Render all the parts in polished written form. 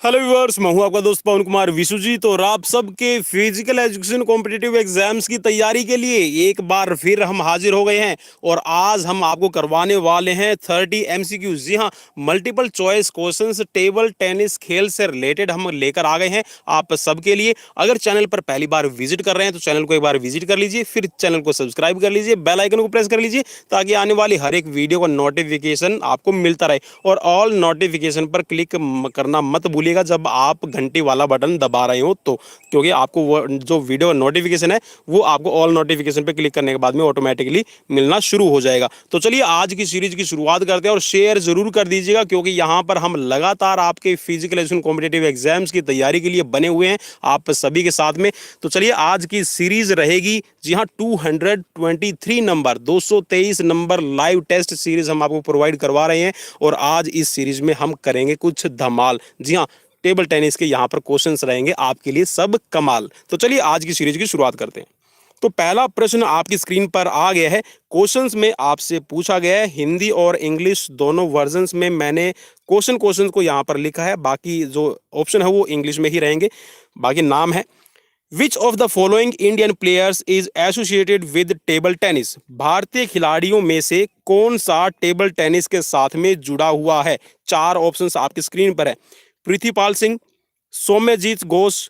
Hello viewers, मैं हूं आपका दोस्त पवन कुमार विश्वजीत और आप सबके फिजिकल एजुकेशन कॉम्पिटिटिव एग्जाम्स की तैयारी के लिए एक बार फिर हम हाजिर हो गए हैं। और आज हम आपको करवाने वाले हैं 30 एमसीक्यू। जी हां, multiple choice questions table tennis खेल से रिलेटेड हम लेकर आ गए हैं आप सबके लिए। अगर चैनल पर पहली बार विजिट कर रहे हैं तो चैनल को एक बार विजिट कर लीजिए, फिर चैनल को सब्सक्राइब कर लीजिए, बेल आइकन को प्रेस कर लीजिए ताकि आने वाली हर एक वीडियो का नोटिफिकेशन आपको मिलता रहे। और ऑल नोटिफिकेशन पर क्लिक करना मत भूलिए जब आप घंटी वाला बटन दबा रहे हो तो, क्योंकि आपको वो जो वीडियो नोटिफिकेशन है वो आपको ऑल नोटिफिकेशन पे क्लिक करने के बाद में ऑटोमेटिकली मिलना शुरू हो जाएगा। तो चलिए आज की सीरीज की शुरुआत करते हैं और शेयर जरूर कर दीजिएगा क्योंकि यहाँ पर हम लगातार आपके फिजिकल एजुकेशन कॉम्पिटिटिव एग्जाम्स की तैयारी के लिए बने हुए हैं आप सभी के साथ में। तो चलिए आज की सीरीज रहेगी, जी हाँ, 223 number 223 number live test series हम आपको प्रोवाइड करवा रहे हैं। और आज इस सीरीज में हम करेंगे कुछ धमाल। जी हाँ, टेबल टेनिस के यहाँ पर क्वेश्चंस रहेंगे आपके लिए सब कमाल। तो चलिए आज की सीरीज की शुरुआत करते हैं। तो पहला प्रश्न आपकी स्क्रीन पर आ गया है। क्वेश्चंस में आपसे पूछा गया है, हिंदी और इंग्लिश दोनों वर्जन्स में मैंने क्वेश्चन को यहाँ पर लिखा है, बाकी जो ऑप्शन है वो इंग्लिश में ही रहेंगे। बाकी नाम है, which of the following Indian players is associated with table tennis. भारतीय खिलाड़ियों में से कौन सा टेबल टेनिस के साथ में जुड़ा हुआ है। चार ऑप्शंस आपकी स्क्रीन पर है, पृथ्वीपाल सिंह, सौम्यजीत घोष,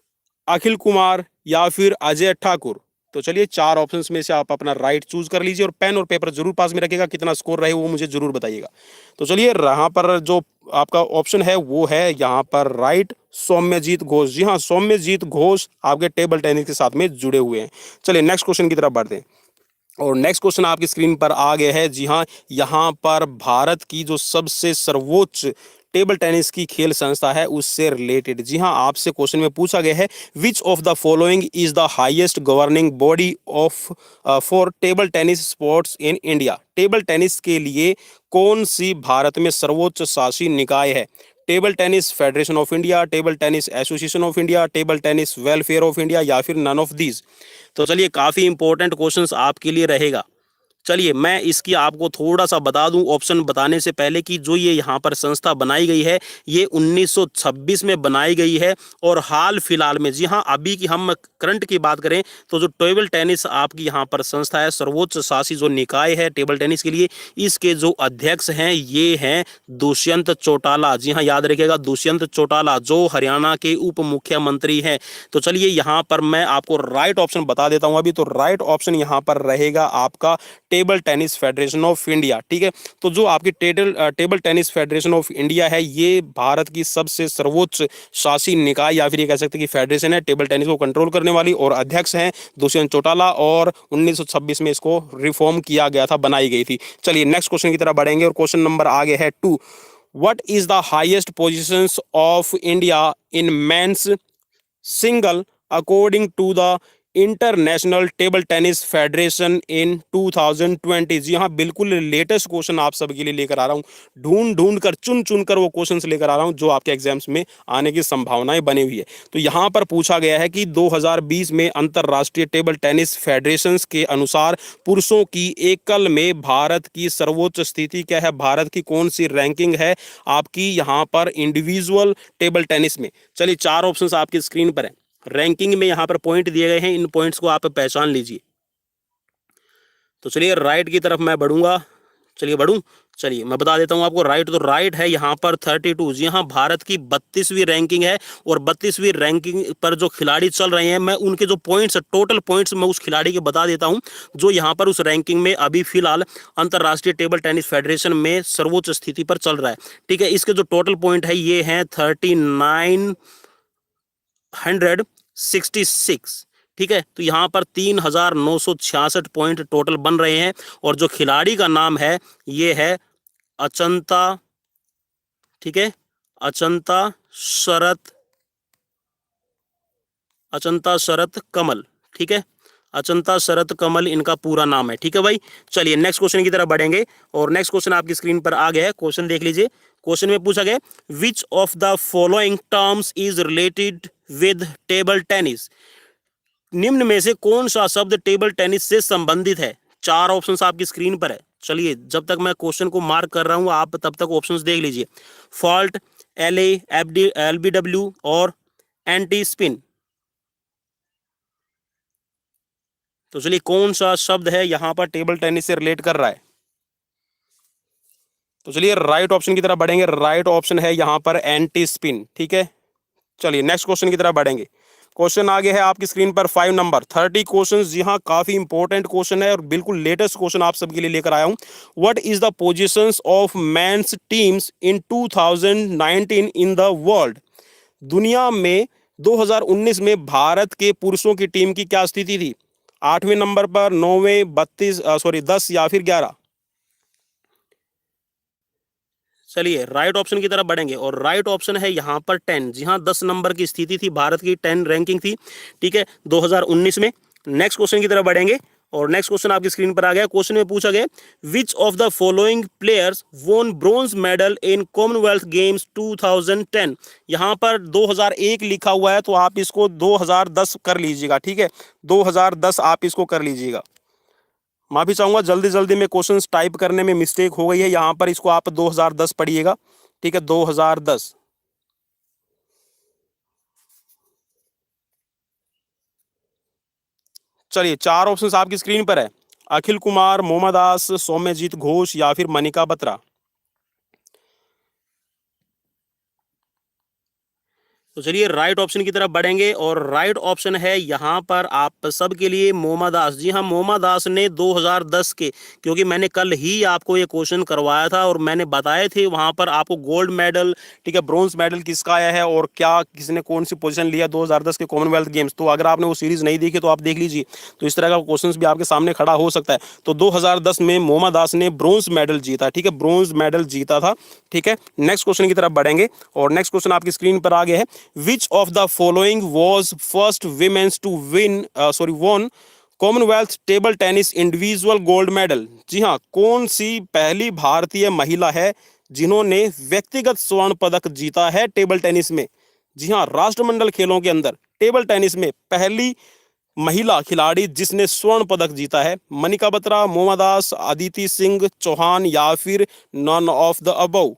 अखिल कुमार या फिर अजय ठाकुर। तो चलिए चार ऑप्शंस में से आप अपना राइट चूज कर लीजिए और पेन और पेपर जरूर पास में रखिएगा, कितना स्कोर रहे वो मुझे जरूर बताइएगा। तो चलिए यहाँ पर जो आपका ऑप्शन है वो है यहाँ पर राइट, सौम्यजीत घोष। जी हाँ, सौम्यजीत घोष आपके टेबल टेनिस के साथ में जुड़े हुए हैं। चलिए नेक्स्ट क्वेश्चन की तरफ बढ़ते हैं और नेक्स्ट क्वेश्चन आपकी स्क्रीन पर आ गया है। जी हाँ, यहाँ पर भारत की जो सबसे सर्वोच्च टेबल टेनिस की खेल संस्था है उससे रिलेटेड, जी हाँ, आपसे क्वेश्चन में पूछा गया है, which of the following is the highest governing body of for table tennis sports in India. Table tennis के लिए कौन सी भारत में सर्वोच्च शासी निकाय है। Table tennis federation of India, table tennis association of India, table tennis welfare of India या फिर नन ऑफ दीज। तो चलिए काफी इंपॉर्टेंट क्वेश्चंस आपके लिए रहेगा। चलिए मैं इसकी आपको थोड़ा सा बता दूं ऑप्शन बताने से पहले कि जो ये यहाँ पर संस्था बनाई गई है ये 1926 में बनाई गई है। और हाल फिलहाल में, जी हाँ, अभी की हम करंट की बात करें तो जो टेबल टेनिस आपकी यहाँ पर संस्था है, सर्वोच्च शासी जो निकाय है टेबल टेनिस के लिए, इसके जो अध्यक्ष हैं ये हैं दुष्यंत चौटाला। जी हाँ, याद रखिएगा दुष्यंत चौटाला जो हरियाणा के उप मुख्यमंत्री हैं। तो चलिए यहाँ पर मैं आपको राइट ऑप्शन बता देता हूँ अभी। तो राइट ऑप्शन यहाँ पर रहेगा आपका table tennis federation of India. ठीक है, तो जो आपकी table tennis federation of India है ये भारत की सबसे सर्वोच्च शासी निकाय या फिर ये कह सकते हैं कि फेडरेशन है टेबल टेनिस को कंट्रोल करने वाली, और अध्यक्ष हैं दुष्यंत चौटाला, और 1926 में इसको रिफॉर्म किया गया था, बनाई गई थी। चलिए नेक्स्ट क्वेश्चन की तरफ बढ़ेंगे और क्वेश्चन नंबर आगे है 2, what is the highest positions of India in men's single according to the international table tennis federation in 2020। जी हाँ, बिल्कुल लेटेस्ट क्वेश्चन आप सबके लिए लेकर आ रहा हूँ, ढूंढ कर चुन कर वो क्वेश्चंस लेकर आ रहा हूँ जो आपके एग्जाम्स में आने की संभावनाएं बनी हुई है। तो यहाँ पर पूछा गया है कि 2020 में अंतरराष्ट्रीय टेबल टेनिस फेडरेशन के अनुसार पुरुषों की एकल में भारत की सर्वोच्च स्थिति क्या है, भारत की कौन सी रैंकिंग है आपकी यहाँ पर इंडिविजुअल टेबल टेनिस में। चलिए चार ऑप्शन आपकी स्क्रीन पर है, रैंकिंग में यहां पर पॉइंट दिए गए हैं, इन पॉइंट्स को आप पहचान लीजिए। तो चलिए राइट की तरफ मैं बढ़ूंगा, चलिए मैं बता देता हूं आपको राइट। तो राइट है यहां पर 32। जी हाँ, भारत की 32वीं रैंकिंग है और 32वीं रैंकिंग पर जो खिलाड़ी चल रहे हैं मैं उनके जो पॉइंट्स टोटल पॉइंट्स मैं उस खिलाड़ी के बता देता हूं जो यहां पर उस रैंकिंग में अभी फिलहाल अंतरराष्ट्रीय टेबल टेनिस फेडरेशन में सर्वोच्च स्थिति पर चल रहा है। ठीक है, इसके जो टोटल पॉइंट है ये है 3966। ठीक है, तो यहाँ पर 3966 पॉइंट टोटल बन रहे हैं। और जो खिलाड़ी का नाम है ये है अचंता, ठीक है, अचंता शरत कमल। ठीक है, अचंता शरत कमल इनका पूरा नाम है। ठीक है भाई, चलिए नेक्स्ट क्वेश्चन की तरफ बढ़ेंगे और नेक्स्ट क्वेश्चन आपकी स्क्रीन पर आ गया है। क्वेश्चन देख लीजिए, क्वेश्चन में पूछा गया which of the following terms is related with table tennis. निम्न में से कौन सा शब्द टेबल टेनिस से संबंधित है। चार ऑप्शंस आपकी स्क्रीन पर है। चलिए जब तक मैं क्वेश्चन को मार्क कर रहा हूं आप तब तक ऑप्शंस देख लीजिए। फॉल्ट, LA, LBW और एंटी स्पिन। तो चलिए कौन सा शब्द है यहां पर टेबल टेनिस से रिलेट कर रहा है? तो चलिए राइट ऑप्शन की तरफ बढ़ेंगे। राइट ऑप्शन है यहां पर एंटी स्पिन। ठीक है, चलिए नेक्स्ट क्वेश्चन की तरफ बढ़ेंगे। क्वेश्चन आगे है आपकी स्क्रीन पर 5 नंबर 30 क्वेश्चन। जी हाँ, काफी इंपॉर्टेंट क्वेश्चन है और बिल्कुल लेटेस्ट क्वेश्चन आप सबके लिए लेकर आया हूं। What is the positions of men's teams in 2019 in the world? दुनिया में 2019 में भारत के पुरुषों की टीम की क्या स्थिति थी? 8वें नंबर पर, 9वें, 10 या फिर 11? चलिए राइट ऑप्शन की तरफ बढ़ेंगे और राइट ऑप्शन है यहाँ पर 10। जी हाँ, 10 नंबर की स्थिति थी भारत की, 10 रैंकिंग थी। ठीक है, 2019 में। नेक्स्ट क्वेश्चन की तरफ बढ़ेंगे और नेक्स्ट क्वेश्चन आपकी स्क्रीन पर आ गया। क्वेश्चन में पूछा गया which of the following players won bronze medal in Commonwealth Games 2010? यहाँ पर 2001 लिखा हुआ है तो आप इसको 2010 कर लीजिएगा। ठीक है, 2010 आप इसको कर लीजिएगा। माफी चाहूंगा, जल्दी जल्दी में क्वेश्चंस टाइप करने में मिस्टेक हो गई है। यहां पर इसको आप 2010 पढ़िएगा। ठीक है, 2010। चलिए 4 ऑप्शंस आपकी स्क्रीन पर है। अखिल कुमार, मोहम्मद दास, सौम्यजीत घोष या फिर मनिका बत्रा। तो चलिए राइट ऑप्शन की तरफ बढ़ेंगे और राइट ऑप्शन है यहाँ पर आप सबके लिए मोहम्मद दास। जी हाँ, मोहम्मद दास ने 2010 के, क्योंकि मैंने कल ही आपको ये क्वेश्चन करवाया था और मैंने बताए थे वहाँ पर आपको गोल्ड मेडल, ठीक है, ब्रॉन्ज मेडल किसका आया है और क्या किसने कौन सी पोजीशन लिया 2010 के कॉमनवेल्थ गेम्स। तो अगर आपने वो सीरीज नहीं देखी तो आप देख लीजिए, तो इस तरह का क्वेश्चन भी आपके सामने खड़ा हो सकता है। तो 2010 में मोहम्मद दास ने ब्रॉन्ज मेडल जीता। ठीक है, ब्रॉन्ज मेडल जीता था। ठीक है, नेक्स्ट क्वेश्चन की तरफ बढ़ेंगे और नेक्स्ट क्वेश्चन आपकी स्क्रीन पर आ गया है। Which of the following was first women to won Commonwealth table tennis individual gold medal? जी हाँ, कौन सी पहली भारतीय महिला है जिन्होंने व्यक्तिगत स्वर्ण पदक जीता है टेबल टेनिस में? जी हाँ, राष्ट्रमंडल खेलों के अंदर टेबल टेनिस में पहली महिला खिलाड़ी जिसने स्वर्ण पदक जीता है। मनिका बत्रा, मोहम्मद दास, अदिति सिंह चौहान या फिर नन ऑफ द अबव?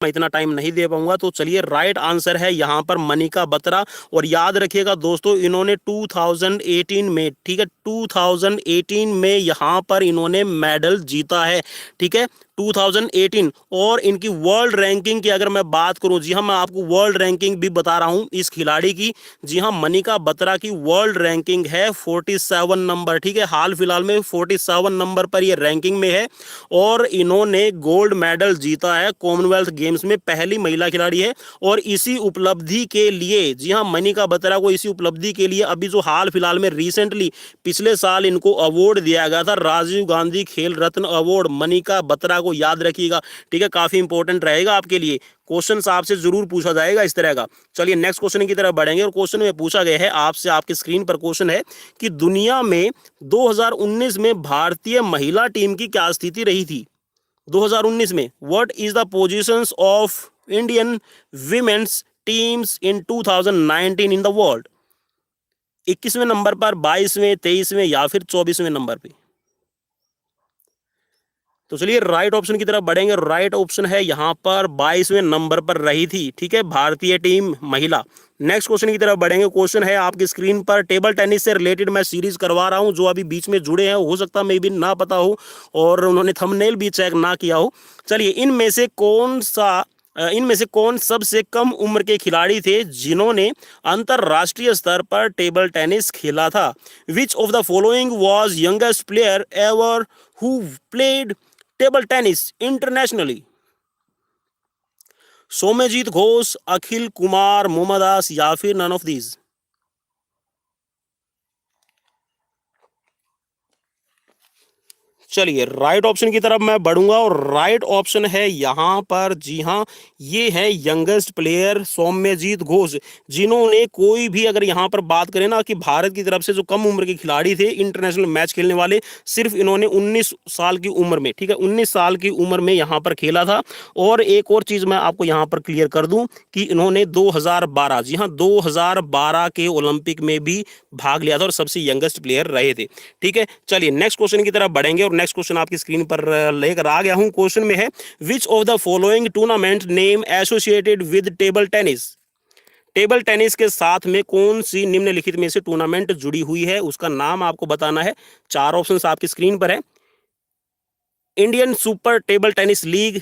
मैं इतना टाइम नहीं दे पाऊंगा, तो चलिए राइट आंसर है यहाँ पर मनिका बत्रा। और याद रखिएगा दोस्तों, इन्होंने 2018 में, ठीक है, 2018 में यहाँ पर इन्होंने मेडल जीता है। ठीक है, 2018। और इनकी वर्ल्ड रैंकिंग की अगर मैं बात करूं, जी हाँ, मैं आपको वर्ल्ड रैंकिंग भी बता रहा हूं इस खिलाड़ी की। जी हाँ, मनिका बत्रा की वर्ल्ड रैंकिंग है 47 नंबर। ठीक है, हाल फिलहाल में 47 नंबर पर ये रैंकिंग में है और इन्होंने गोल्ड मेडल जीता है कॉमनवेल्थ गेम्स में, पहली महिला खिलाड़ी है। और इसी उपलब्धि के लिए, जी हाँ, मनिका बत्रा को इसी उपलब्धि के लिए अभी जो हाल फिलहाल में रिसेंटली पिछले साल इनको अवार्ड दिया गया था, राजीव गांधी खेल रत्न अवार्ड, मनिका बत्रा को याद रखिएगा। ठीक है, काफी इंपॉर्टेंट रहेगा आपके लिए, क्वेश्चन आपसे जरूर पूछा जाएगा इस तरह का। चलिए नेक्स्ट क्वेश्चन की तरफ बढ़ेंगे और क्वेश्चन में पूछा गया है आपसे, आपकी स्क्रीन पर क्वेश्चन है कि दुनिया में 2019 में भारतीय महिला टीम की क्या स्थिति रही थी? 2019 में what is the positions of Indian women's teams in 2019 in the world? 21वें नंबर पर, 22वें, 23वें या फिर 24वें नंबर पे? तो चलिए राइट ऑप्शन की तरफ बढ़ेंगे। राइट ऑप्शन है यहाँ पर 22वें नंबर पर रही थी। ठीक है, भारतीय टीम महिला। नेक्स्ट क्वेश्चन की तरफ बढ़ेंगे। क्वेश्चन है आपकी स्क्रीन पर, टेबल टेनिस से रिलेटेड मैं सीरीज करवा रहा हूँ। जो अभी बीच में जुड़े हैं हो सकता मे भी ना पता हो और उन्होंने थंबनेल भी चेक ना किया हो। चलिए, इनमें से कौन सबसे कम उम्र के खिलाड़ी थे जिन्होंने अंतरराष्ट्रीय स्तर पर टेबल टेनिस खेला था? Which of the following was youngest player ever who played table tennis internationally? Soumyajit Ghosh, Akhil Kumar, Mohammad Das या फिर नन ऑफ दीज? चलिए राइट ऑप्शन की तरफ मैं बढ़ूंगा और राइट ऑप्शन है यहाँ पर, जी हाँ, ये है यंगेस्ट प्लेयर सौम्यजीत घोष, जिन्होंने कोई भी, अगर यहाँ पर बात करें ना कि भारत की तरफ से जो कम उम्र के खिलाड़ी थे इंटरनेशनल मैच खेलने वाले, सिर्फ इन्होंने 19 साल की उम्र में, ठीक है, 19 साल की उम्र में यहाँ पर खेला था। और एक और चीज़ मैं आपको यहाँ पर क्लियर कर दूँ कि इन्होंने 2012, जी हाँ, 2012 के ओलंपिक में भी भाग लिया था और सबसे यंगेस्ट प्लेयर रहे थे। ठीक है, चलिए नेक्स्ट क्वेश्चन की तरफ बढ़ेंगे और नेक्स्ट क्वेश्चन आपकी स्क्रीन पर लेकर आ गया हूं। क्वेश्चन में है which of the following tournament name associated with table tennis. Table tennis के साथ में कौन सी निम्नलिखित में से टूर्नामेंट जुड़ी हुई है, उसका नाम आपको बताना है। चार ऑप्शंस आपकी स्क्रीन पर है। Indian super table tennis league,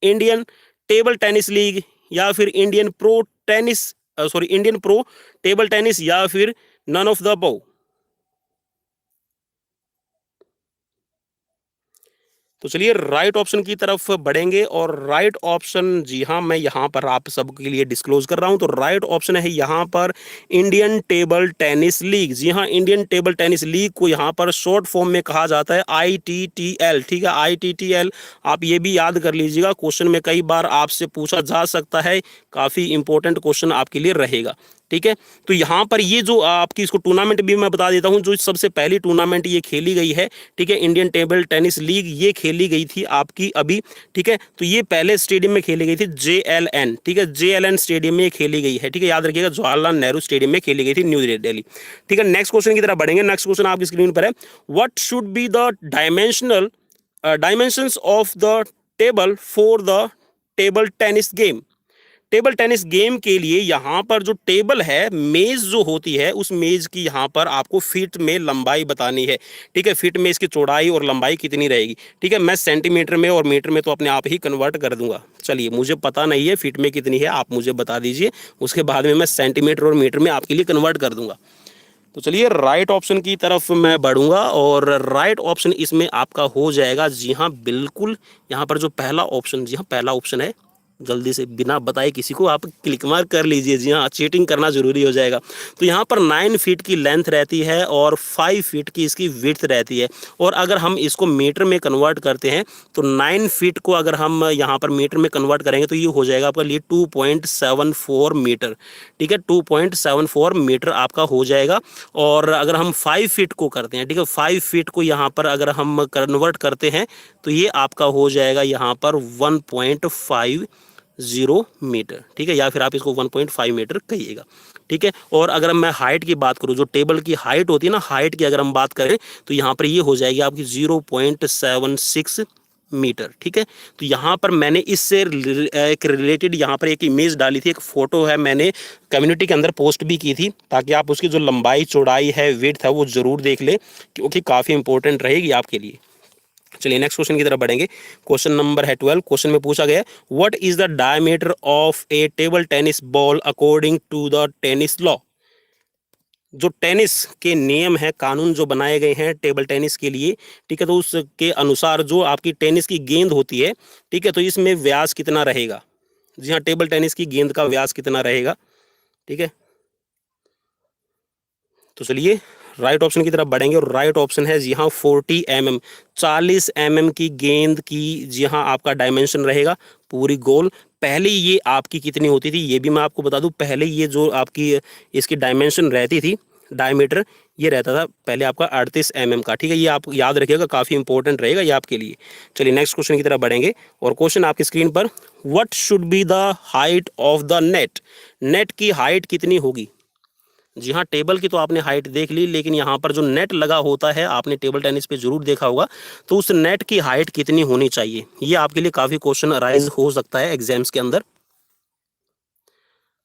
Indian table tennis league, या फिर Indian pro Indian pro table tennis, या फिर नन ऑफ द अबव। तो चलिए राइट ऑप्शन की तरफ बढ़ेंगे और राइट ऑप्शन, जी हाँ, मैं यहाँ पर आप सबके लिए डिस्क्लोज कर रहा हूँ। तो राइट ऑप्शन है यहाँ पर इंडियन टेबल टेनिस लीग। जी हाँ, इंडियन टेबल टेनिस लीग को यहाँ पर शॉर्ट फॉर्म में कहा जाता है ITTL। ठीक है, ITTL आप ये भी याद कर लीजिएगा, क्वेश्चन में कई बार आपसे पूछा जा सकता है, काफ़ी इंपॉर्टेंट क्वेश्चन आपके लिए रहेगा। ठीक है, तो यहाँ पर ये जो आपकी इसको टूर्नामेंट भी मैं बता देता हूँ, जो सबसे पहली टूर्नामेंट ये खेली गई है, ठीक है, इंडियन टेबल टेनिस लीग, ये खेली गई थी आपकी अभी। ठीक है, तो ये पहले स्टेडियम में खेली गई थी JLN। ठीक है, JLN स्टेडियम में खेली गई है। ठीक है, याद रखिएगा, जवाहरलाल नेहरू स्टेडियम में खेली गई थी, न्यू दिल्ली। ठीक है, नेक्स्ट क्वेश्चन की तरफ बढ़ेंगे। नेक्स्ट क्वेश्चन आपकी स्क्रीन पर है, what should be the dimensions of the table for the table tennis game. Table tennis game के लिए यहाँ पर जो टेबल है, मेज जो होती है, उस मेज की यहाँ पर आपको फीट में लंबाई बतानी है। ठीक है, फीट में इसकी चौड़ाई और लंबाई कितनी रहेगी। ठीक है, मैं सेंटीमीटर में और मीटर में तो अपने आप ही कन्वर्ट कर दूंगा। चलिए, मुझे पता नहीं है फीट में कितनी है, आप मुझे बता दीजिए, उसके बाद में मैं सेंटीमीटर और मीटर में आपके लिए कन्वर्ट कर दूंगा। तो चलिए राइट ऑप्शन की तरफ मैं बढ़ूंगा और राइट ऑप्शन इसमें आपका हो जाएगा, जी हाँ बिल्कुल, यहाँ पर जो पहला ऑप्शन, जी हाँ पहला ऑप्शन है, जल्दी से बिना बताए किसी को आप क्लिक मार कर लीजिए। जी हाँ, चीटिंग करना जरूरी हो जाएगा। तो यहाँ पर 9 फीट की लेंथ रहती है और 5 फीट की इसकी विड्थ रहती है। और अगर हम इसको मीटर में कन्वर्ट करते हैं तो 9 फीट को अगर हम यहाँ पर मीटर में कन्वर्ट करेंगे तो ये हो जाएगा आपका लिए 2.74 मीटर। ठीक है, 2.74 मीटर आपका हो जाएगा। और अगर हम 5 फीट को करते हैं, ठीक है, 5 फीट को यहाँ पर अगर हम कन्वर्ट करते हैं तो ये आपका हो जाएगा यहाँ पर 1.50 मीटर। ठीक है, या फिर आप इसको 1.5 मीटर कहिएगा। ठीक है, और अगर मैं हाइट की बात करूं, जो टेबल की हाइट होती है ना, हाइट की अगर हम बात करें तो यहाँ पर ये हो जाएगी आपकी 0.76 मीटर। ठीक है, तो यहाँ पर मैंने इससे एक रिलेटेड यहाँ पर एक इमेज डाली थी, एक फोटो है, मैंने कम्युनिटी के अंदर पोस्ट भी की थी, ताकि आप उसकी जो लंबाई चौड़ाई है, विड्थ है, वो ज़रूर देख लें, क्योंकि काफ़ी इंपॉर्टेंट रहेगी आपके लिए। चलिए नेक्स्ट क्वेश्चन की तरफ बढ़ेंगे। क्वेश्चन नंबर है 12। क्वेश्चन में पूछा गया, what is the diameter of a table tennis ball according to the tennis law. जो टेनिस के नियम है, कानून जो बनाए गए हैं टेबल टेनिस के लिए, ठीक है, तो उसके अनुसार जो आपकी टेनिस की गेंद होती है, ठीक है, तो इसमें व्यास कितना रहेगा। जी हाँ, टेबल टेनिस की गेंद का व्यास कितना रहेगा। ठीक है, तो चलिए राइट ऑप्शन की तरफ बढ़ेंगे और राइट ऑप्शन है, जी हाँ, 40 mm, 40 mm की गेंद की, जी हाँ, आपका डायमेंशन रहेगा पूरी गोल। पहले ये आपकी कितनी होती थी ये भी मैं आपको बता दूं। पहले ये जो आपकी इसकी डायमेंशन रहती थी, डायमीटर, ये रहता था पहले आपका 38 mm का। ठीक है, ये आप याद रखिएगा, काफ़ी इंपॉर्टेंट रहेगा ये आपके लिए। चलिए नेक्स्ट क्वेश्चन की तरफ बढ़ेंगे और क्वेश्चन आपकी स्क्रीन पर, what should be the height of the net. Net की हाइट कितनी होगी। जी हाँ, टेबल की तो आपने हाइट देख ली, लेकिन यहाँ पर जो नेट लगा होता है, आपने टेबल टेनिस पे जरूर देखा होगा, तो उस नेट की हाइट कितनी होनी चाहिए। ये आपके लिए काफ़ी क्वेश्चन अराइज हो सकता है एग्जाम्स के अंदर।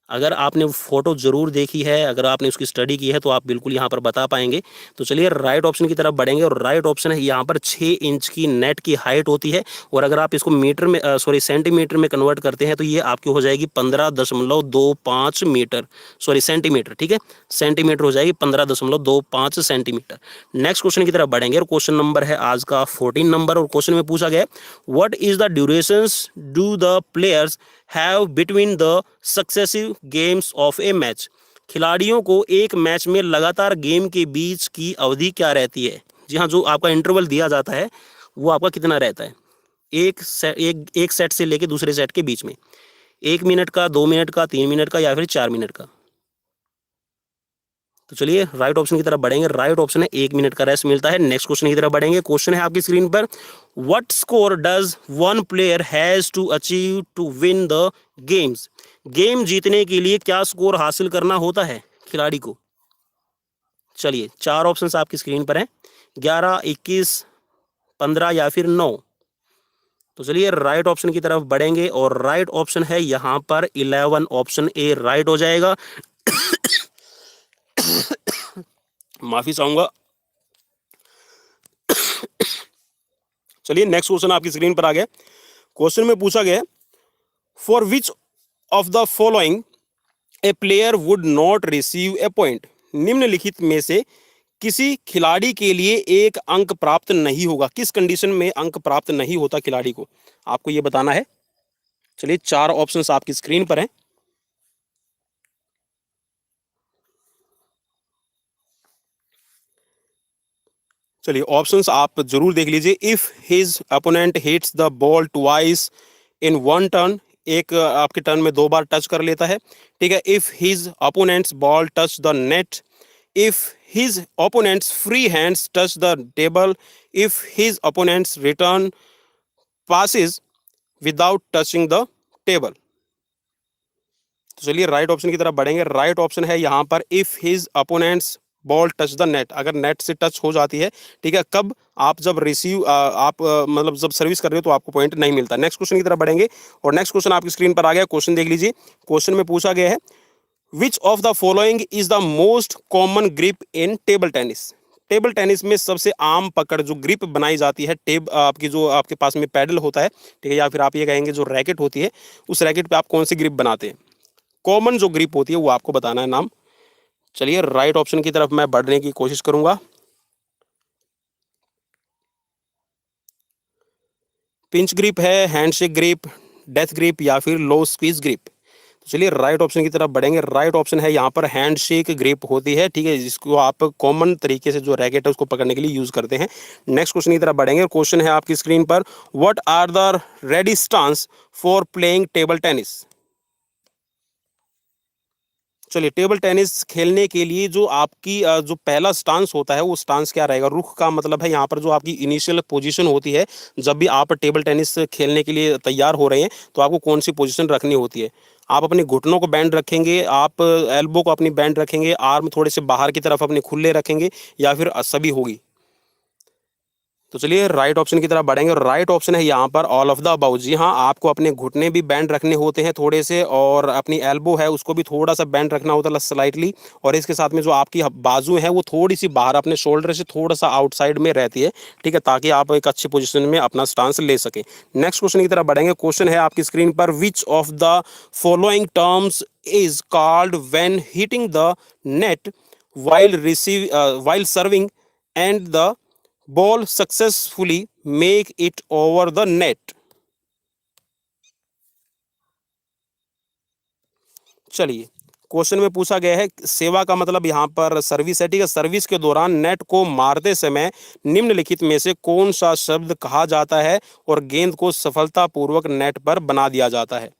अगर आपने फोटो ज़रूर देखी है, अगर आपने उसकी स्टडी की है, तो आप बिल्कुल यहाँ पर बता पाएंगे। तो चलिए राइट ऑप्शन की तरफ बढ़ेंगे और राइट ऑप्शन है यहाँ पर 6 इंच की नेट की हाइट होती है। और अगर आप इसको मीटर में सेंटीमीटर में कन्वर्ट करते हैं तो ये आपकी हो जाएगी 15.25 मीटर, सेंटीमीटर। ठीक है, सेंटीमीटर हो जाएगी 15.25 सेंटीमीटर। नेक्स्ट क्वेश्चन की तरफ बढ़ेंगे और क्वेश्चन नंबर है आज का 14 नंबर। और क्वेश्चन में पूछा गया, what is the durations do the players have between the successive games of A match. खिलाड़ियों को एक मैच में लगातार गेम के बीच की अवधि क्या रहती है। जी हाँ, जो आपका इंटरवल दिया जाता है वो आपका कितना रहता है, एक सेट से लेके दूसरे सेट के बीच में, 1 मिनट का, 2 मिनट का, 3 मिनट का, या फिर 4 मिनट का। तो चलिए राइट ऑप्शन की तरफ बढ़ेंगे। राइट ऑप्शन है 1 मिनट का रेस्ट मिलता है। नेक्स्ट क्वेश्चन की तरफ बढ़ेंगे। क्वेश्चन है आपकी स्क्रीन पर, what score does one player has to achieve to win the games. Game जीतने के लिए क्या स्कोर हासिल करना होता है खिलाड़ी को। चलिए 4 ऑप्शंस आपकी स्क्रीन पर हैं, 11, 21, 15 या फिर 9? तो चलिए राइट ऑप्शन की तरफ बढ़ेंगे और राइट ऑप्शन है यहाँ पर 11, ऑप्शन ए राइट हो जाएगा। माफी चाहूंगा। चलिए नेक्स्ट क्वेश्चन आपकी स्क्रीन पर आ गया। क्वेश्चन में पूछा गया, for which of the following A player would not receive A point? निम्नलिखित में से किसी खिलाड़ी के लिए एक अंक प्राप्त नहीं होगा। किस कंडीशन में अंक प्राप्त नहीं होता खिलाड़ी को, आपको यह बताना है। चलिए 4 ऑप्शंस आपकी स्क्रीन पर हैं। चलिए ऑप्शंस आप जरूर देख लीजिए। If his opponent hits the ball twice in one turn, एक आपके टर्न में 2 बार टच कर लेता है, ठीक है। If his opponents ball touch the net, if his opponents free hands touch the table, if his opponents return passes without touching the table. तो चलिए राइट ऑप्शन की तरफ बढ़ेंगे। राइट ऑप्शन है यहाँ पर if his opponents ball touch the net. अगर net से टच हो जाती है, ठीक है, कब? आप जब रिसीव आप मतलब जब सर्विस कर रहे हो तो आपको पॉइंट नहीं मिलता। नेक्स्ट क्वेश्चन की तरफ बढ़ेंगे और नेक्स्ट क्वेश्चन आपकी स्क्रीन पर आ गया। क्वेश्चन देख लीजिए। क्वेश्चन में पूछा गया है, which of the following is the most common grip in table tennis? Table tennis में सबसे आम पकड़ जो ग्रिप बनाई जाती है, आपकी जो आपके पास में पैडल होता है, ठीक है, या फिर आप ये कहेंगे जो रैकेट होती है, उस रैकेट पे आप कौन सी ग्रिप बनाते हैं? कॉमन जो ग्रिप होती है वो आपको बताना है नाम। चलिए राइट ऑप्शन की तरफ मैं बढ़ने की कोशिश करूंगा। पिंच ग्रिप है, हैंडशेक ग्रिप, डेथ ग्रिप या फिर लो स्क्वीज ग्रिप? तो चलिए राइट ऑप्शन की तरफ बढ़ेंगे। राइट ऑप्शन है यहाँ पर हैंडशेक ग्रिप होती है, ठीक है, जिसको आप कॉमन तरीके से जो रैकेट है उसको पकड़ने के लिए यूज करते हैं। नेक्स्ट क्वेश्चन की तरफ बढ़ेंगे। क्वेश्चन है आपकी स्क्रीन पर, what are the ready stance for playing table tennis? चलिए टेबल टेनिस खेलने के लिए जो आपकी जो पहला स्टांस होता है वो स्टांस क्या रहेगा? रुख का मतलब है यहाँ पर जो आपकी इनिशियल पोजीशन होती है, जब भी आप टेबल टेनिस खेलने के लिए तैयार हो रहे हैं तो आपको कौन सी पोजीशन रखनी होती है? आप अपने घुटनों को बैंड रखेंगे, आप एल्बो को अपनी बैंड रखेंगे, आर्म थोड़े से बाहर की तरफ अपने खुले रखेंगे, या फिर सभी होगी? तो चलिए राइट ऑप्शन की तरफ बढ़ेंगे और राइट ऑप्शन है यहाँ पर ऑल ऑफ द अबाउ। जी हाँ, आपको अपने घुटने भी बैंड रखने होते हैं थोड़े से, और अपनी एल्बो है उसको भी थोड़ा सा बैंड रखना होता है स्लाइटली, और इसके साथ में जो आपकी बाजू है वो थोड़ी सी बाहर अपने शोल्डर से थोड़ा सा आउटसाइड में रहती है, ठीक है, ताकि आप एक अच्छी पोजिशन में अपना स्टांस ले सकें। नेक्स्ट क्वेश्चन की तरफ बढ़ेंगे। क्वेश्चन है आपकी स्क्रीन पर, which of the following terms is called when hitting the net while serving and the ball successfully make it over the net? चलिए क्वेश्चन में पूछा गया है, सेवा का मतलब यहाँ पर सर्विस है, ठीक है। सर्विस के दौरान नेट को मारते समय निम्नलिखित में से कौन सा शब्द कहा जाता है और गेंद को सफलतापूर्वक नेट पर बना दिया जाता है?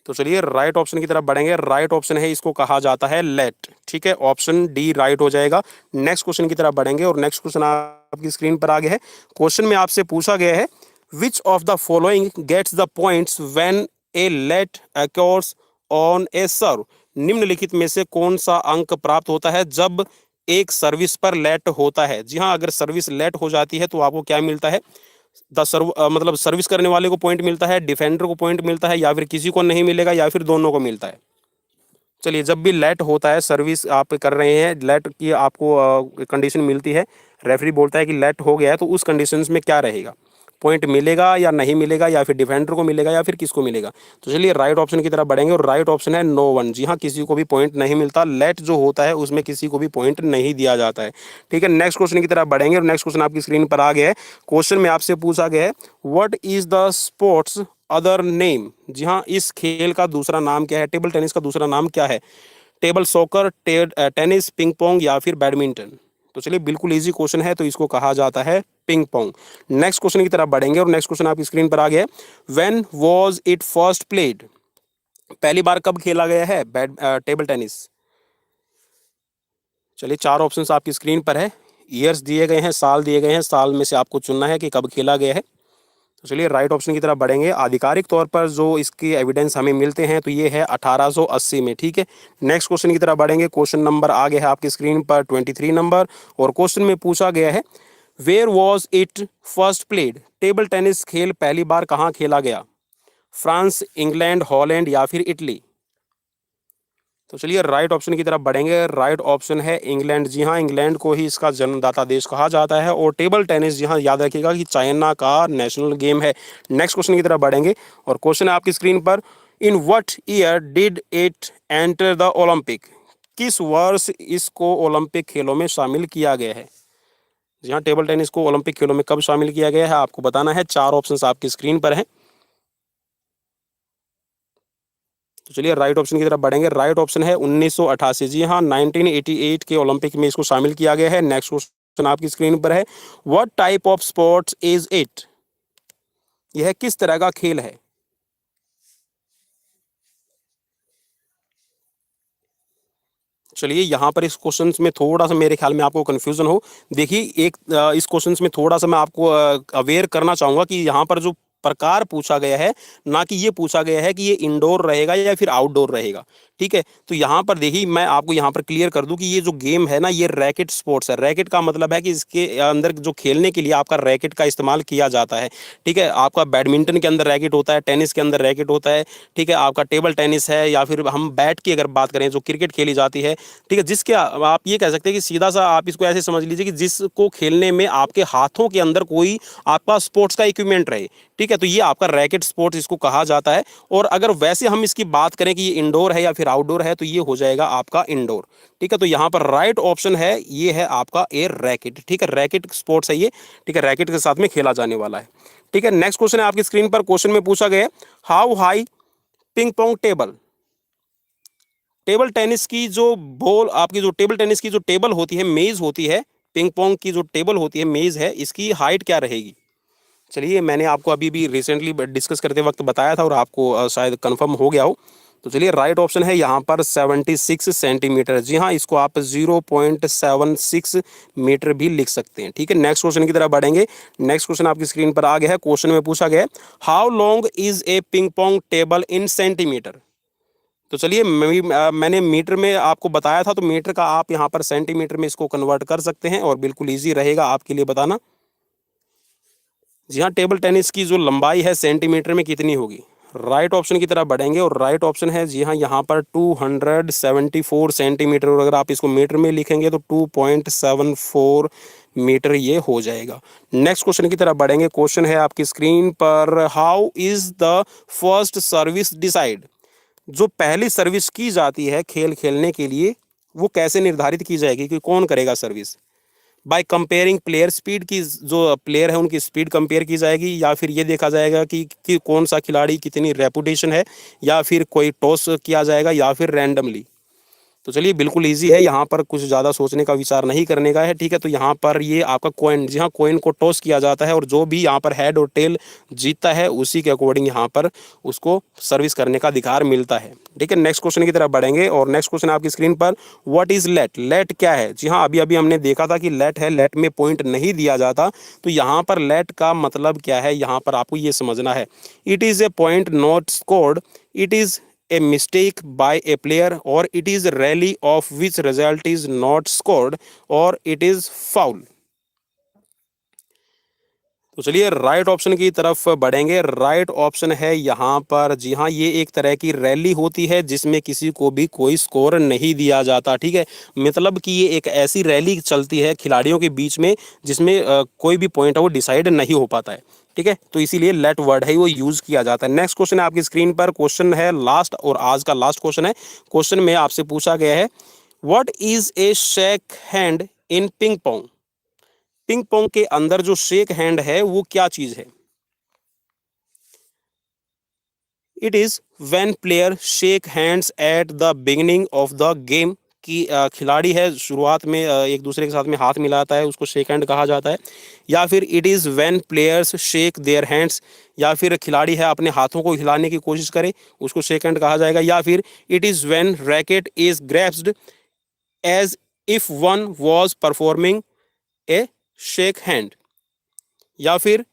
तो चलिए राइट ऑप्शन की तरफ बढ़ेंगे। राइट ऑप्शन है, इसको कहा जाता है लेट, ठीक है, ऑप्शन डी राइट हो जाएगा। नेक्स्ट क्वेश्चन की तरफ बढ़ेंगे और नेक्स्ट क्वेश्चन आपकी स्क्रीन पर आ गया है। क्वेश्चन में आपसे पूछा गया है, which of the following gets the points when a let occurs on a serve? निम्नलिखित में से कौन सा अंक प्राप्त होता है जब एक सर्विस पर लेट होता है? जी हाँ, अगर सर्विस लेट हो जाती है तो आपको क्या मिलता है? मतलब सर्विस करने वाले को पॉइंट मिलता है, डिफेंडर को पॉइंट मिलता है, या फिर किसी को नहीं मिलेगा, या फिर दोनों को मिलता है? चलिए जब भी लेट होता है, सर्विस आप कर रहे हैं, लेट की आपको कंडीशन मिलती है, रेफरी बोलता है कि लेट हो गया है, तो उस कंडीशंस में क्या रहेगा? पॉइंट मिलेगा या नहीं मिलेगा, या फिर डिफेंडर को मिलेगा, या फिर किसको मिलेगा? तो चलिए राइट ऑप्शन की तरफ बढ़ेंगे और राइट ऑप्शन है नो वन। जी हाँ, किसी को भी पॉइंट नहीं मिलता। लेट जो होता है उसमें किसी को भी पॉइंट नहीं दिया जाता है, ठीक है। नेक्स्ट क्वेश्चन की तरफ बढ़ेंगे और नेक्स्ट क्वेश्चन आपकी स्क्रीन पर आ गया है। क्वेश्चन में आपसे पूछा गया है, what is the sports other name? जी हाँ, इस खेल का दूसरा नाम क्या है? टेबल टेनिस का दूसरा नाम क्या है? Table soccer, tennis, ping pong या फिर बैडमिंटन? तो चलिए बिल्कुल इजी क्वेश्चन है, तो इसको कहा जाता है पिंग पोंग। नेक्स्ट क्वेश्चन की तरफ बढ़ेंगे और नेक्स्ट क्वेश्चन आपकी स्क्रीन पर आ गया है, when was it first played? पहली बार कब खेला गया है टेबल टेनिस? चलिए 4 ऑप्शंस आपकी स्क्रीन पर है, ईयर्स दिए गए हैं, साल दिए गए हैं, साल में से आपको चुनना है कि कब खेला गया है। तो चलिए राइट ऑप्शन की तरफ बढ़ेंगे। आधिकारिक तौर पर जो इसके एविडेंस हमें मिलते हैं तो ये है 1880 में। ठीक है, नेक्स्ट क्वेश्चन की तरफ बढ़ेंगे। क्वेश्चन नंबर आ गया है आपकी स्क्रीन पर 23 नंबर, और क्वेश्चन में पूछा गया है where was it first played. Table tennis खेल पहली बार कहाँ खेला गया? फ्रांस, इंग्लैंड, हॉलैंड या फिर इटली? तो चलिए राइट ऑप्शन की तरफ बढ़ेंगे। राइट ऑप्शन है इंग्लैंड। जी हाँ, इंग्लैंड को ही इसका जन्मदाता देश कहा जाता है। और टेबल टेनिस, जी हाँ, याद रखिएगा कि चाइना का नेशनल गेम है। नेक्स्ट क्वेश्चन की तरफ बढ़ेंगे, और क्वेश्चन है आपकी स्क्रीन पर in what year did it enter the Olympic. किस वर्ष इसको ओलंपिक खेलों में शामिल किया गया है? जी हाँ, टेबल टेनिस को ओलंपिक खेलों में कब शामिल किया गया है आपको बताना है। 4 ऑप्शंस आपकी स्क्रीन पर हैं। तो चलिए राइट ऑप्शन की तरफ बढ़ेंगे। राइट ऑप्शन है 1988। जी हाँ, 1988 के ओलंपिक में इसको शामिल किया गया है। नेक्स्ट क्वेश्चन आपकी स्क्रीन पर है what type of sports is it. यह किस तरह का खेल है? चलिए यहाँ पर इस क्वेश्चन में थोड़ा सा मेरे ख्याल में आपको कंफ्यूजन हो। देखिए एक इस क्वेश्चन में थोड़ा सा मैं आपको अवेयर करना चाहूंगा कि यहाँ पर जो प्रकार पूछा गया है, ना कि ये पूछा गया है कि ये इंडोर रहेगा या फिर आउटडोर रहेगा। ठीक है, तो यहाँ पर देखिए मैं आपको यहाँ पर क्लियर कर दूं कि ये जो गेम है ना, ये रैकेट स्पोर्ट्स है। रैकेट का मतलब है कि इसके अंदर जो खेलने के लिए आपका रैकेट का इस्तेमाल किया जाता है। ठीक है, आपका बैडमिंटन के अंदर रैकेट होता है, टेनिस के अंदर रैकेट होता है। ठीक है, आपका टेबल टेनिस है, या फिर हम बैट की अगर बात करें जो क्रिकेट खेली जाती है। ठीक है, जिसके आप ये कह सकते हैं कि सीधा सा आप इसको ऐसे समझ लीजिए कि जिसको खेलने में आपके हाथों के अंदर कोई आपका स्पोर्ट्स का इक्विपमेंट रहे। ठीक है, तो ये आपका रैकेट स्पोर्ट्स इसको कहा जाता है। और अगर वैसे हम इसकी बात करें कि ये इंडोर है या फिर आउटडोर है, तो ये हो जाएगा आपका इंडोर। ठीक है, तो यहाँ पर राइट ऑप्शन है, ये है आपका एयर रैकेट। ठीक है, रैकेट स्पोर्ट्स है ये। ठीक है, रैकेट के साथ में खेला जाने वाला है। ठीक है, नेक्स्ट क्वेश्चन है आपकी स्क्रीन पर। क्वेश्चन में पूछा गया how high ping pong table. Table tennis की जो बॉल, आपकी जो टेबल टेनिस की जो टेबल होती है, मेज होती है, पिंग पोंग की जो टेबल होती है, मेज है, इसकी हाइट क्या रहेगी? चलिए मैंने आपको अभी भी रिसेंटली डिस्कस करते वक्त बताया था और आपको शायद कंफर्म हो गया हो। तो चलिए राइट ऑप्शन है यहाँ पर 76 सेंटीमीटर। जी हाँ, इसको आप 0.76 मीटर भी लिख सकते हैं। ठीक है, नेक्स्ट क्वेश्चन की तरफ बढ़ेंगे। नेक्स्ट क्वेश्चन आपकी स्क्रीन पर आ गया है। क्वेश्चन में पूछा गया है how long is a ping pong table in centimetre. तो चलिए मैंने मीटर में आपको बताया था, तो मीटर का आप यहाँ पर सेंटीमीटर में इसको कन्वर्ट कर सकते हैं और बिल्कुल ईजी रहेगा आपके लिए बताना। जी हाँ, टेबल टेनिस की जो लंबाई है सेंटीमीटर में कितनी होगी? राइट ऑप्शन की तरफ बढ़ेंगे, और राइट ऑप्शन है जी हाँ यहाँ पर 274 सेंटीमीटर। और अगर आप इसको मीटर में लिखेंगे तो 2.74 मीटर ये हो जाएगा। नेक्स्ट क्वेश्चन की तरफ बढ़ेंगे। क्वेश्चन है आपकी स्क्रीन पर how is the first service decide. जो पहली सर्विस की जाती है खेल खेलने के लिए, वो कैसे निर्धारित की जाएगी कि कौन करेगा service? By comparing player speed की, जो प्लेयर है उनकी स्पीड कंपेयर की जाएगी, या फिर ये देखा जाएगा कि कौन सा खिलाड़ी कितनी रेपुटेशन है, या फिर कोई टॉस किया जाएगा, या फिर रैंडमली। तो चलिए बिल्कुल इजी है, यहाँ पर कुछ ज़्यादा सोचने का, विचार नहीं करने का है। ठीक है, तो यहाँ पर ये आपका कॉइन, जी हाँ, कॉइन को टॉस किया जाता है, और जो भी यहाँ पर हेड और टेल जीतता है उसी के अकॉर्डिंग यहाँ पर उसको सर्विस करने का अधिकार मिलता है। ठीक है, नेक्स्ट क्वेश्चन की तरफ बढ़ेंगे, और नेक्स्ट क्वेश्चन आपकी स्क्रीन पर व्हाट इज लेट। लेट क्या है? जी हाँ, अभी अभी हमने देखा था कि लेट है, लेट में पॉइंट नहीं दिया जाता। तो यहाँ पर लेट का मतलब क्या है, यहाँ पर आपको ये समझना है। It is a point not scored, it is a mistake by a player, or it is a rally of which result is not scored, or it is foul। तो चलिए राइट ऑप्शन की तरफ बढ़ेंगे। राइट ऑप्शन है यहाँ पर जी हाँ, ये एक तरह की रैली होती है जिसमें किसी को भी कोई स्कोर नहीं दिया जाता। ठीक है, मतलब कि ये एक ऐसी रैली चलती है खिलाड़ियों के बीच में जिसमें कोई भी पॉइंट है वो डिसाइड नहीं हो पाता है। ठीक है, तो इसीलिए लेट वर्ड है वो यूज किया जाता है। नेक्स्ट क्वेश्चन है आपकी स्क्रीन पर। क्वेश्चन है लास्ट, और आज का लास्ट क्वेश्चन है। क्वेश्चन में आपसे पूछा गया है what is a shake hand in ping pong. Ping pong के अंदर जो शेक हैंड है वो क्या चीज है? It is when player shake hands at the beginning of the game. की खिलाड़ी है शुरुआत में एक दूसरे के साथ में हाथ मिलाता है, उसको शेक हैंड कहा जाता है। या फिर it is when players shake their hands, या फिर खिलाड़ी है अपने हाथों को हिलाने की कोशिश करे, उसको शेक हैंड कहा जाएगा। या फिर it is when racket is grasped as if one was performing a shake hand. या फिर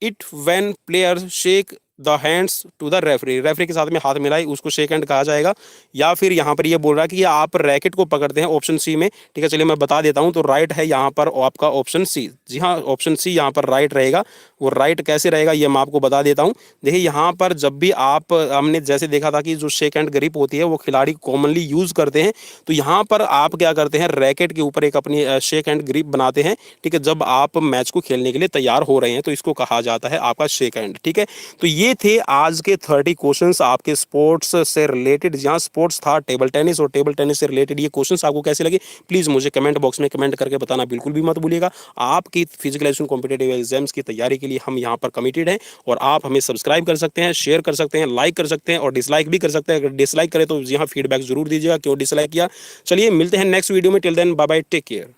it when player shake the hands to the referee, referee के साथ में हाथ मिलाई उसको शेक हैंड कहा जाएगा। या फिर यहाँ पर ये बोल रहा है कि आप रैकेट को पकड़ते हैं, ऑप्शन सी में। ठीक है, चलिए मैं बता देता हूँ। तो राइट है यहाँ पर आपका ऑप्शन सी। जी हाँ, ऑप्शन सी यहाँ पर राइट रहेगा। वो राइट कैसे रहेगा ये मैं आपको बता देता हूँ। देखिए यहाँ पर जब भी आप, हमने जैसे देखा था कि जो शेक हैंड ग्रिप होती है वो खिलाड़ी कॉमनली यूज़ करते हैं, तो यहाँ पर आप क्या करते हैं, रैकेट के ऊपर एक अपनी शेक हैंड ग्रिप बनाते हैं। ठीक है, जब आप मैच को खेलने के लिए तैयार हो रहे हैं तो इसको कहा जाता है आपका शेक हैंड। ठीक है, तो ये थे आज के 30 क्वेश्चंस आपके स्पोर्ट्स से रिलेटेड। जहाँ स्पोर्ट्स था टेबल टेनिस, और टेबल टेनिस से रिलेटेड ये क्वेश्चंस आपको कैसे लगे प्लीज़ मुझे कमेंट बॉक्स में कमेंट करके बताना बिल्कुल भी मत भूलिएगा। आपकी फिजिकल एजुकेशन कॉम्पिटेटिव एग्जाम्स की तैयारी के लिए हम यहाँ पर कमिटेड हैं, और आप हमें सब्सक्राइब कर सकते हैं, शेयर कर सकते हैं, लाइक कर सकते हैं और डिसलाइक भी कर सकते हैं। अगर डिसलाइक करें तो यहाँ फीडबैक जरूर दीजिएगा क्यों डिसलाइक किया। चलिए मिलते हैं नेक्स्ट वीडियो में। Till then bye bye, take care.